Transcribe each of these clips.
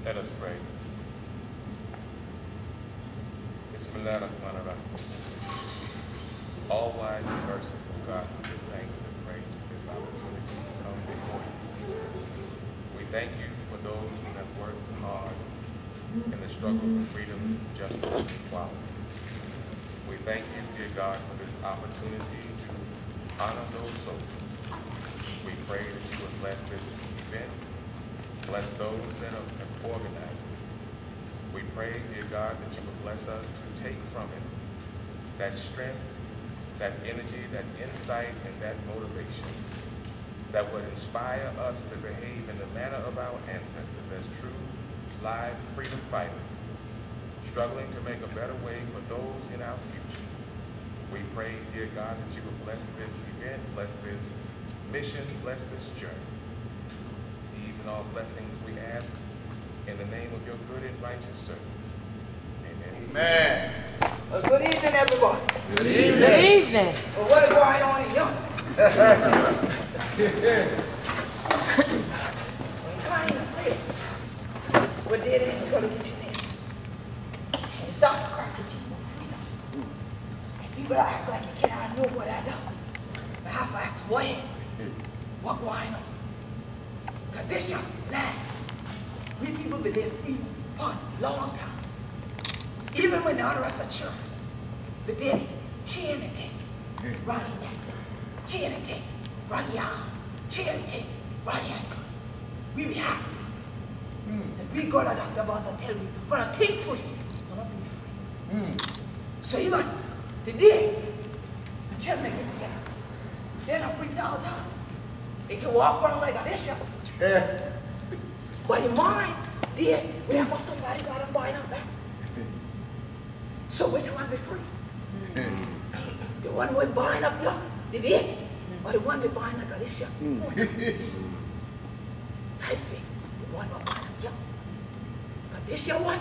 Let us pray. Bismillahirrahmanirrahim. All-wise and merciful God, we give thanks and praise for this opportunity to come before you. We thank you for those who have worked hard in the struggle for freedom, justice, and equality. We thank you, dear God, for this opportunity to honor those soldiers. We pray that you would bless this event, bless those that have organized it. We pray, dear God, that you would bless us to take from it that strength, that energy, that insight, and that motivation that would inspire us to behave in the manner of our ancestors as true, live freedom fighters, struggling to make a better way for those in our future. We pray, dear God, that you would bless this event, bless this mission, bless this journey. These and all blessings we ask in the name of your good and righteous servants. Amen. Amen. Well, good evening, everyone. Good evening. Good evening. Well, what is going on in here? When kind of place, what did it go to Geechee Nayshun? And it starts to crack the team of freedom. And people act like you cannot know what I do. But I have to ask, what going on? Because this young land, we people been there free for a long time. Even when the other rest of church, the daddy, cheering and take, right in that. Cheering and take, right here. Cheering and take, right here. We be happy. And we go to the doctor boss and tell me, gonna think for you, gonna be free. So even the day, the children get together. They're not free all the time. They can walk around like a bishop. But in mine, dear, we have somebody got to bind up that. So which one be free? The one we bind up young, the dead, or the one we bind like a bishop? I say, the one we bind up young. Because this your one,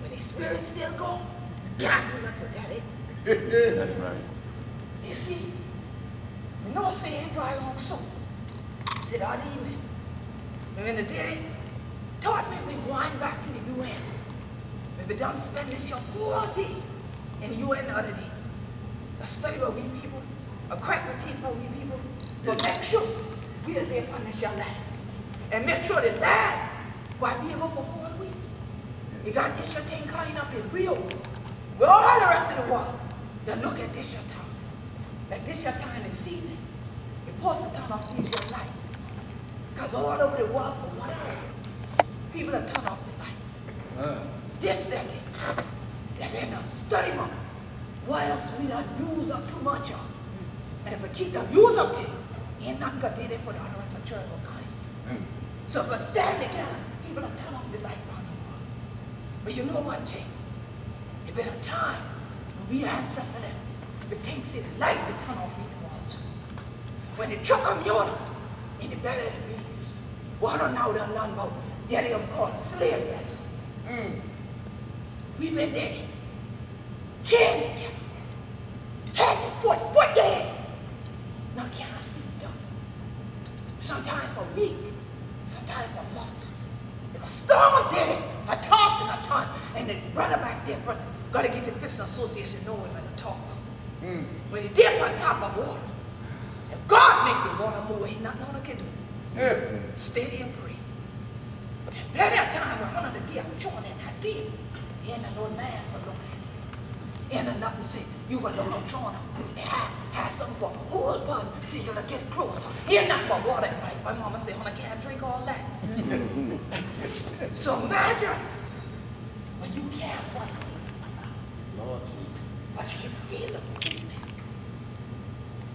when the spirit still go, can't do nothing with that, eh? That's right. You see, we know saying dry long soul. Said all evening, when the daddy taught me we going back to the UN. We done spend this your whole day in the UN the other day. A study about we people, a crack routine about we people, but make sure we don't live on this your land. And make sure the land will be able for whole week. You got this your thing coming up in Rio. With all the rest of the world that look at this your time. Like this your time is season. You're supposed to turn off these your life. Because all over the world for 1 hour, people have turned off the light. This decade, they're in a study mode. Why else we don't use up too much of? And if we keep them use up there, ain't nothing gonna do it for the other rest of church will kind. So if we stand together, people have turned off the light around the world. But you know one thing, it been a time when we ancestors them, the things in light would turn off in the world. When they took them Yona in the belly of the beast, what are now done learn about getting them called slavery. We've been there, chained together, head to foot, foot to head. Now can I see it done? Sometimes for a week, sometimes for a month. If a storm did it, a toss and a ton, and they run it back there, but gotta get the Fishing Association knowing what to talk about. When you dip on top of water, if God make the water move, ain't nothing one can do. Steady and pray. Plenty of time when one of the deer chewing in that deer, ain't no man for look at it. Ain't nothing say, you will look up chewing and have something for whole bun, see you'll get closer. Ain't nothing but water, right? My mama said, when I can't drink all that. So imagine when you can't want to see, Lord, but you can feel it.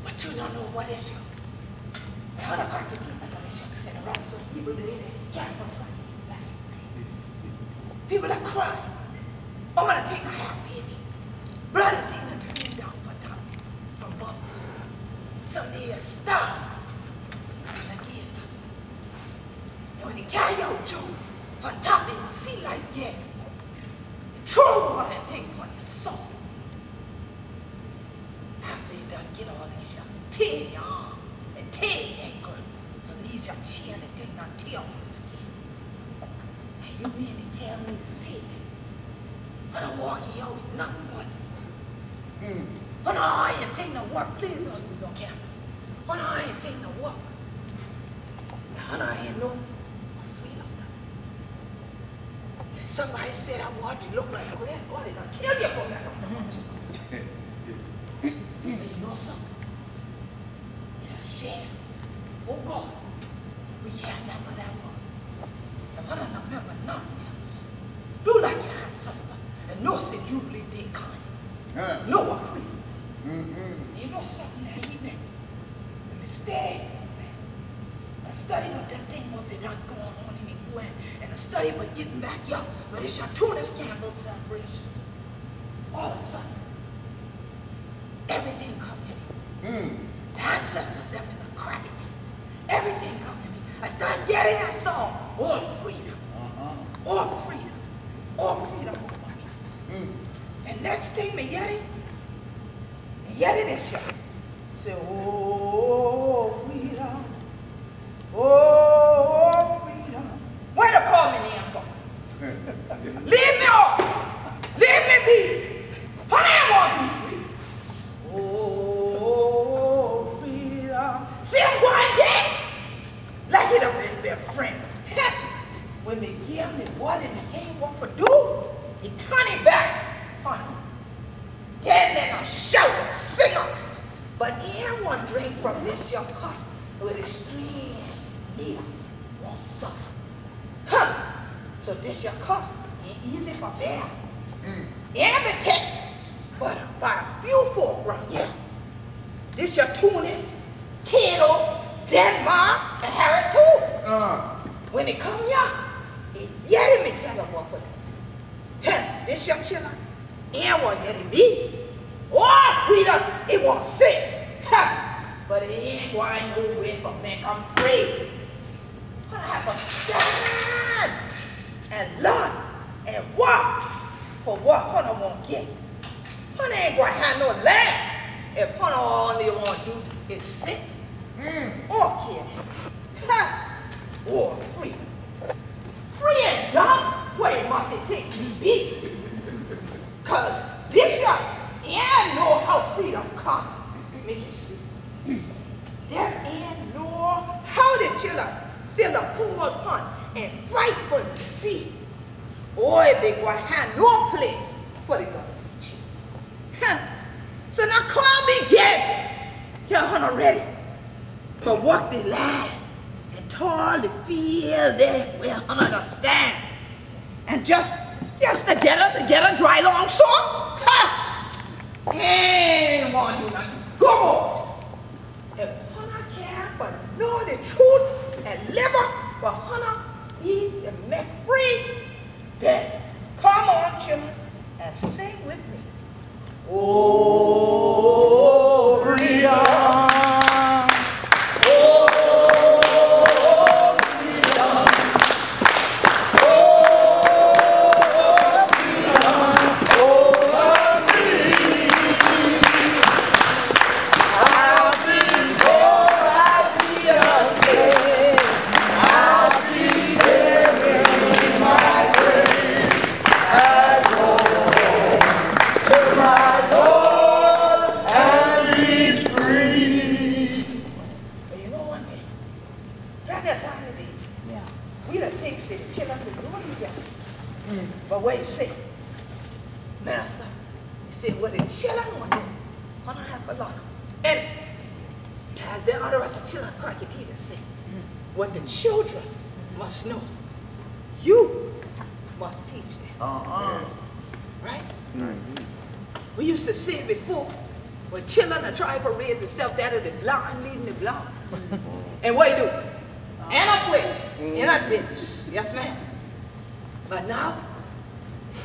But you don't know what is you. And how the crack you keep that is you. And the rest of people do it, can't want to. People are crying. I'm gonna take my hat, baby. Blood is taking the train down from top, from above. Someday it'll stop. And again. And when they carry out Joe, on top of the sea like that, throw water and take on your soul. After you done get all these young tear your arm and tear your ankle, and these young chin and take not tear off the skin. And you mean to tell me to say that? When I walk here, always nothing but. When I ain't take no work, please don't use no camera. When I ain't take no work. When I ain't no freedom. And somebody said I want you to look like a grandfather. They're gonna kill you for that. But you know something? Yeah, share. Oh God, we can't remember that one. And when I remember nothing else, do like your ancestor and know that you believe they kind. No one free. You know something that he meant. And instead, I study what that thing what they done going on in the UN, and I study what getting back up, but it's your Tunis Campbell Celebration. All of a sudden, everything come to me. The ancestors them in the crack it. Everything come to me. I started getting that song, all freedom. All freedom. All freedom. And next thing me get it this year. Say, oh, freedom. Oh, freedom. Where to call me now for? Leave me off. Leave me be. Honey, I want to be free. Oh, freedom. See, I'm going dead. Like it up in their friend. When they give me what and they tell you what to do, he turn it back. Honey. Then they gonna shout and sing up. But here one drink from this your cup with a string needle won't suck. Huh. So this your cup ain't easy for bear. Every take but about a few folk right here. This your Tunis, Cato, Denmark, and Harry too. When they come here, they yet me tell them what for them. This your chiller. And one getting me. Oh, freedom, it won't sit. But it ain't going nowhere but make I'm free. But I have to stand and learn and work for what Hunter won't get. Hunter ain't going to have no land if Hunter all they want to do is sit or kill him. Or freedom. Free and dumb, where must it take to be? Cause this year, ain't know how freedom come. Make you see. There ain't no how the children still a poor hunt and fight for the sea. Boy, they going to have no place for the government. So now call me again. Tell Hunter ready. But walk the land and toil the field there where Hunter stand. And just to get a dry long song? Ha! Ain't want to do nothing. Go! If Hunter care but know the truth and live up for Hunter be and make free, then come on, children, and sing with me. Oh, freedom! But wait, see, Master, he said, what the children want to do, I don't have a lot of and as the other of the children crack your teeth and say, what the children must know, you must teach them. Right? We used to say before, when children are trying to raise themselves out of the blind, leading the blind. And what do you do? And I quit. And I did. Yes, ma'am. But now,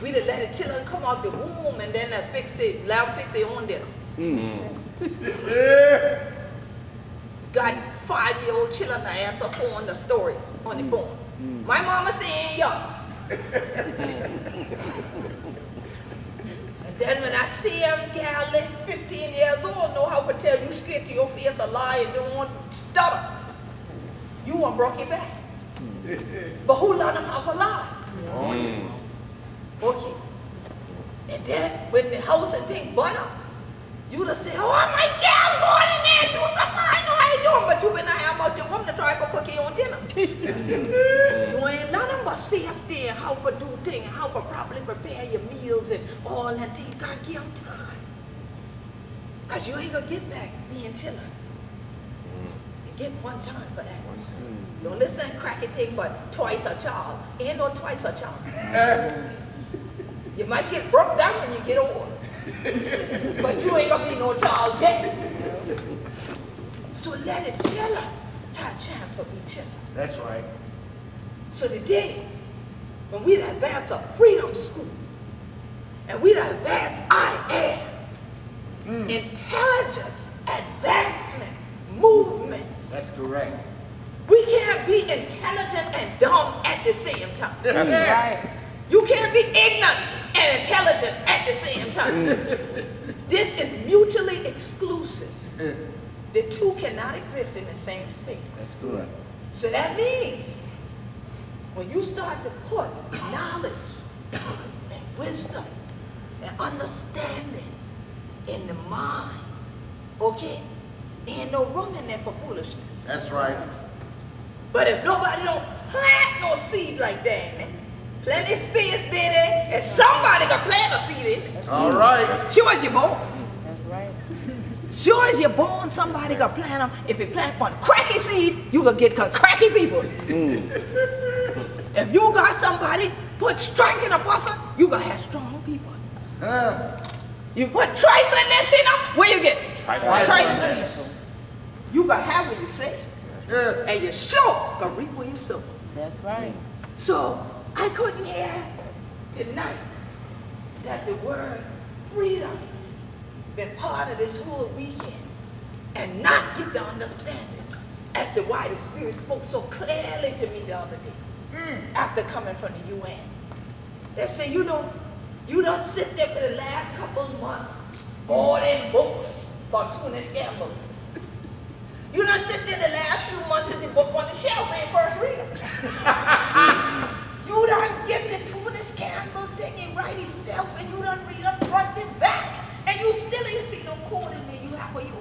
we done let the children come out the womb and then fix it on them. Got 5-year-old children to answer phone the story on the phone. My mama saying young. And then when I see them, gal, 15 years old, know how to tell you straight to your face a lie and don't want to stutter. You want broke your back. But who learned them how to lie? then when the house and thing burn up, you'd have said, oh, my girl going in there and do something. I know how you doing, but you been out your woman to try to cook your own dinner. You ain't nothing but safety and how to do things, and how to properly prepare your meals and all that thing. You gotta give them time. Because you ain't gonna get back being children. You get one time for that. Don't listen to cracky thing, but twice a child. Ain't no twice a child. You might get broke down when you get older. But you ain't gonna be no child yet. So let it chiller have a chance for be chiller. That's right. So today, when we advance a freedom school, and we advance I am, intelligence, advancement, movement. That's correct. We can't be intelligent and dumb at the same time. That's right. You can't be ignorant and intelligent at the same time. This is mutually exclusive. The two cannot exist in the same space. That's correct. So that means when you start to put knowledge and wisdom and understanding in the mind, okay, there ain't no room in there for foolishness. That's right. But if nobody don't plant no seed like that in there, plenty of space there, and somebody can plant a seed in it. All right. Sure as you're born. That's right. Sure as you're born, somebody can plant them. If you plant one cracky seed, you can get cracky people. If you got somebody put strength in a person, you gonna have strong people. You put triflingness in them, where you get? Triflingness. You gonna have what you say. And you sure gonna reap what you sow. That's right. So I couldn't hear tonight that the word freedom been part of this whole weekend and not get the understanding as to why the Spirit spoke so clearly to me the other day after coming from the UN. They say, you know, you done sit there for the last couple of months, all them books by Tunis Campbell. You done sit there the last few months in the book on the shelf and first read them. You done give the Tunis Campbell thing and write himself and you done read them front and back. And you still ain't see no code in there you have for yours.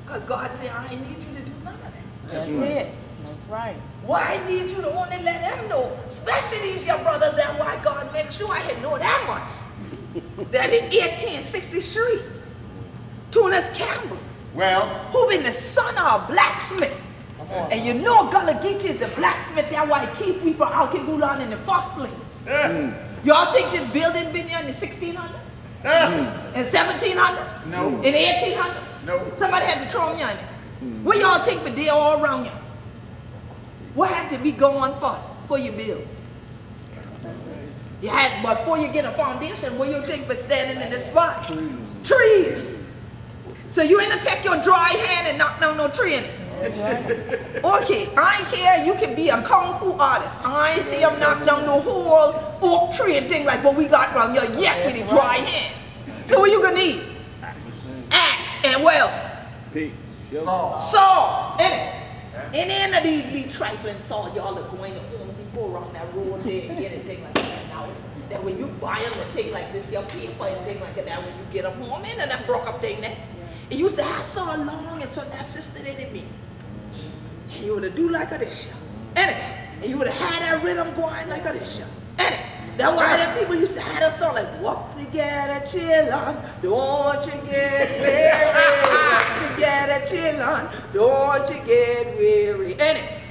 Because God said, I ain't need you to do none of that. That's it. That's right. Why I need you to only let them know, especially these young brothers, that why God make sure I had know that much. That in 1863, Tunis Campbell, who been the son of a blacksmith. And you know Gullah Geechee is the blacksmith, that's why he keep we from Gullah in the first place. Y'all think this building been here in the 1600s? In 1700? No. In 1800? No. Somebody had to throw me on there. What y'all think for they all around you? What had to be going first before you build? You had, but before you get a foundation, what you think for standing in this spot? Trees. So you ain't gonna take your dry hand and knock down no tree in it. Okay, I ain't care, you can be a kung fu artist. I ain't see them knock down the whole oak tree and things like what we got around here yet with the dry hand. So what you gonna need? Axe and what else? Saw. And any of these trifling saw, y'all are going to Home Depot around that road there and get a thing like that now. That when you buy them and things like this, your paper and things like that, when you get them home in and that broke up thing there. It used to have so long and so that sister didn't mean. And you would have do like a this show. And you would have had that rhythm going like a this show. That's why them people used to have that song like, walk together, chill on, don't you get weary. Walk together, chill on, don't you get weary.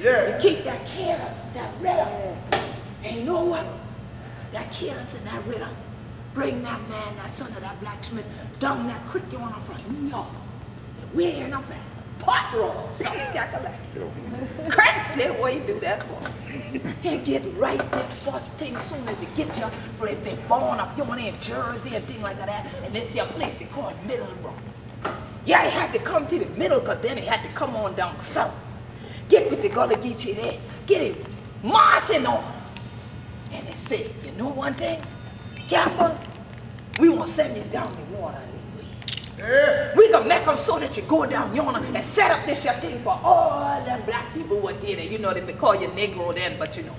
You keep that cadence, that rhythm. And you know what? That cadence and that rhythm bring that man, that son of that blacksmith, down that creek on up from New York. And we ain't up there. Pot roll, something scack-a-lack. Crank there, what you do that for? And get right there first thing as soon as you get you, for if they born up here in Jersey and things like that, and it's your place they call Middleborough. Yeah, it had to come to the middle, because then it had to come on down south. Get with the Gullah Geechee there, get it marching on us. And they say, you know one thing? Campbell, we won't send you down the water. We can make them so that you go down yonder and set up this your thing for all them black people who did it. You know, they may call you Negro then, but you know.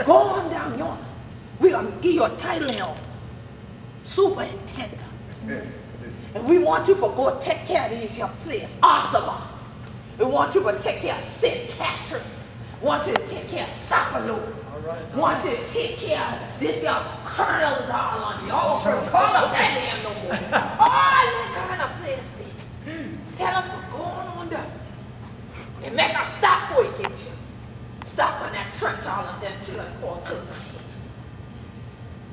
Go on down yonder. We gonna give you a title here superintendent. And we want you to go take care of these young players. Awesome. We want you to take care of St. Catherine. We want you to take care of Sapalo. We want you to take care of this young Colonel Darlon. Y'all call up that damn no more. All that kind of players there. Tell them to go on down. And make a stop for you, Geechee. Stop on that trench all of them children called cook.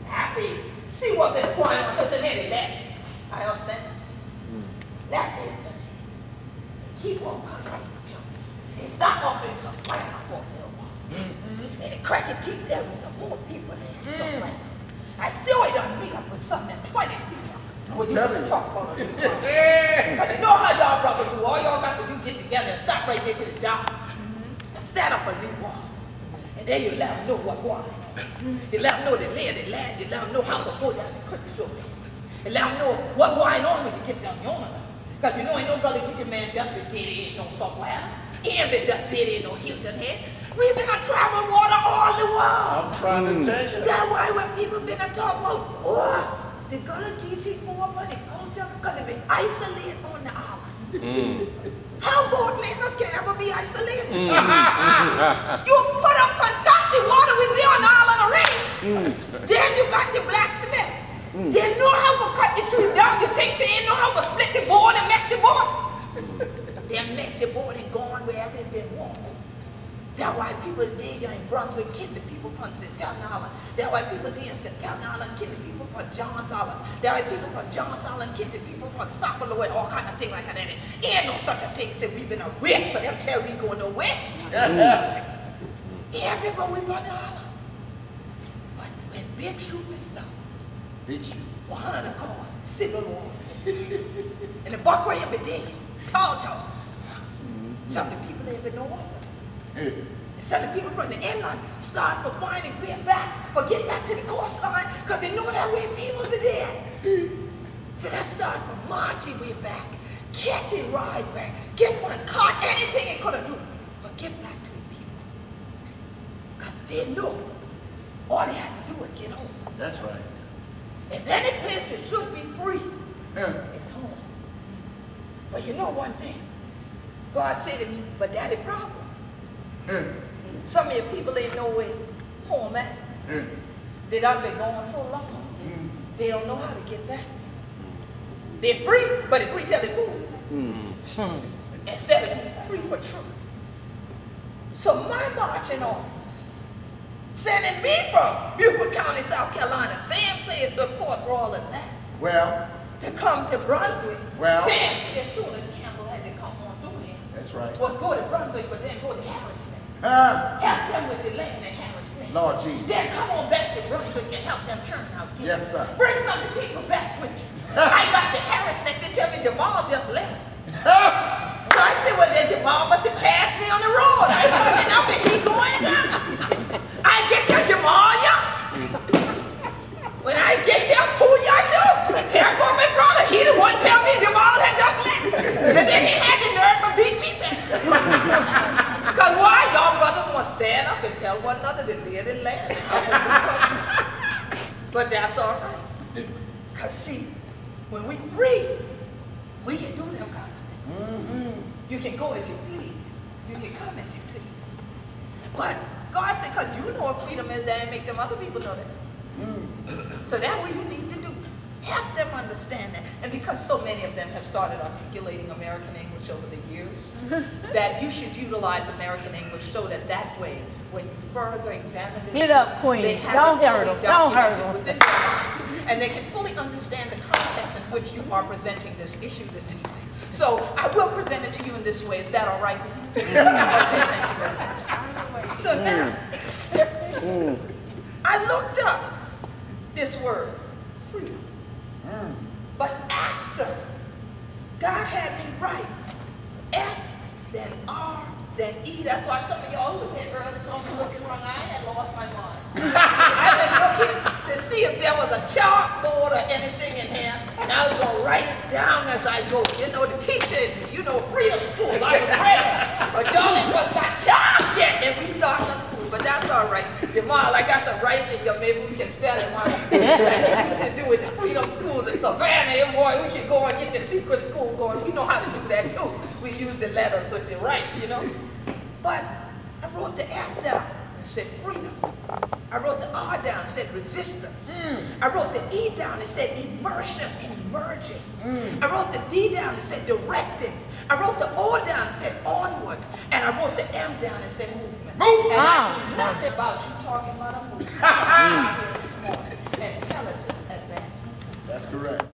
Happy. See what been going on with the lady left. I understand. That is the keep on coming. And stop offering some fire for a little while. And crack your teeth there with some more people there. I still ain't done meet up with something that 20 people. I'm telling you. Talk about it. But you know how y'all brothers do. All y'all got to do get together and stop right there to the dock. And stand up a little while. And then you let them know what's going on. You let them know they lay the land. You let them know how to go down the country store. And let them know what's going on when you get down your own. Because you know ain't no gully get your man just be dead in no somewhere. He ain't been just dead in no Hilton Head. We've been a travel water all the world. I'm trying to tell you. That's why when people been a talk about, oh, they're gonna Geechee more money culture because they've been isolated on the island. How boat makers can ever be isolated? You put up Kentucky water with there on the island already. Then you got the blacksmith. They know how to cut the tree down. You think they know how to split the board and make the board? They make the board and gone wherever it's been walking. That's why people dig in Brunswick kill the people from St. Island. That's why people dig in St. Island kill the people from John's Island. That's why people from John's Island kill the people from Sapalo and all kind of things like that. Ain't no such a thing as we've been a whip for them tell we go nowhere. Yeah, people we run the island. But when big shooting started, Big shoot. 100 cars, civil war. And the buck way every day, tall. Some of the people ain't been no water. And some of the people from the inland start for finding way back, for getting back to the coastline, because they know that way people are there. So they start for marching way back, catching ride back, get one caught, anything they could have do, but get back to the people. Because they know all they had to do was get home. That's right. And any place that should be free is home. But you know one thing, God said to me, but that is a problem. Some of your people ain't know where home at. They done been gone so long, they don't know how to get back there. They're free, but they're free till they're full. Instead of being free for truth. So my marching orders, sending me from Beaufort County, South Carolina, same place to Port Royal as that, Well, to come to Brunswick, Well. same place Tunis Campbell had to come on through here. that's right. Was go to Brunswick, but then go to Harrison. Help them with the land in Harrison. Lord Jesus. Then come on back to Brunswick and help them churn out kids. Yes, sir. Bring some of the people back with you. I got to Harrison, they tell me Jamal just left. So I said, well, then Jamal must have passed me on the road. I coming up and he going down. I get you, Jamal, yeah. When I get you, who y'all do? Here go my brother. He the one tell me Jamal had just left. And then he had the nerve to beat me back. Because why y'all brothers want to stand up and tell one another to live and laugh. But that's all right. Because see, when we free, we can do them kind of things. You can go as you please. You can come as you please. But God said, because you know what freedom is, that and make them other people know that. So that's what you need to do. Help them understand that. And because so many of them have started articulating American English over the years, that you should utilize American English so that that way, when you further examine this, Get up, Queen. they have Don't it hurt fully them. Don't hurt documented them. within their minds, and they can fully understand the context in which you are presenting this issue this evening. So I will present it to you in this way. Is that all right with you? Okay, thank you very much. So now, I looked up this word, freedom. But after God had me write F, then R, then E. That's why some of y'all who was here earlier, some were looking wrong. I had lost my mind. I've been looking to see if there was a chalkboard or anything in here, and I was going to write it down as I go. You know, the teacher, you know, freedom school, I was ready. But y'all ain't was got chalk yet, and we starting the school, but that's all right. Jamal, I got some rice in here. Maybe we can spell it one. We used to do it at Freedom Schools in Savannah. Boy, we can go and get the secret school going. We know how to do that too. We use the letters with the rice, you know. But I wrote the F down and said freedom. I wrote the R down and said resistance. I wrote the E down and said immersion and emerging. I wrote the D down and said directing. I wrote the O down and said onward. And I wrote the M down and said movement. Move! And I knew nothing about you talking about a movement. And intelligent advancement. That's correct.